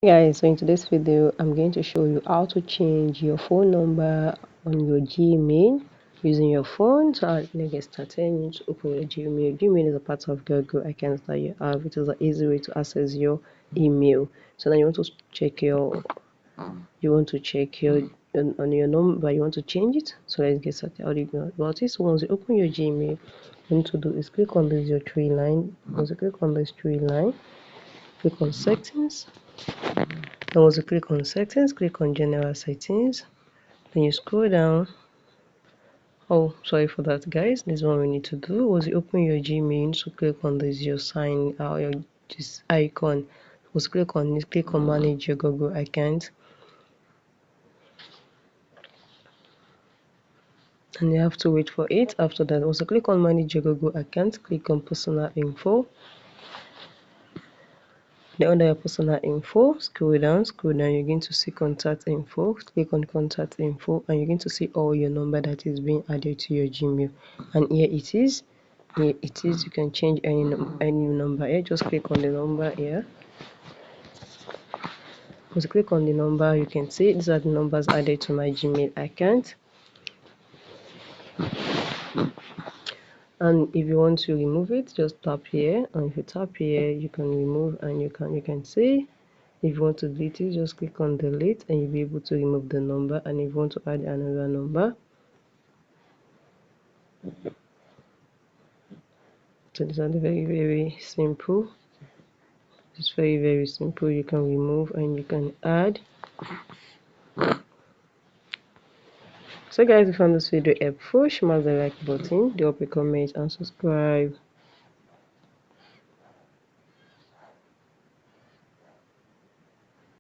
Hey guys, so in today's video I'm going to show you how to change your phone number on your Gmail using your phone. So let's get started. You need to open your Gmail. Gmail is a part of Google accounts that you have. It is an easy way to access your email. So now you want to check your on your number, you want to change it. So let's get started. How do you go about it? So once you open your Gmail, what you need to do is click on this your three line. Once you click on this three line, click on settings. Then once you click on settings, click on general settings. Then you scroll down. Oh, sorry for that, guys. This is what we need to do. Once you open your Gmail, you need to click on this your sign your this icon. Once you click on it, click on manage your Google account. And you have to wait for it. After that, once you click on manage your Google account, click on personal info. Then under your personal info, scroll down, you're going to see contact info. Click on contact info and you're going to see all your number that is being added to your Gmail. And here it is. You can change any number here. Just click on the number here. Once you click on the number, you can see these are the numbers added to my Gmail account. And if you want to remove it, just tap here, and if you tap here you can remove, and you can see if you want to delete it, just click on delete and you'll be able to remove the number. And if you want to add another number, so these are very simple. It's very simple. You can remove and you can add. So guys, if you found this video helpful, smash the like button, drop a comment and subscribe.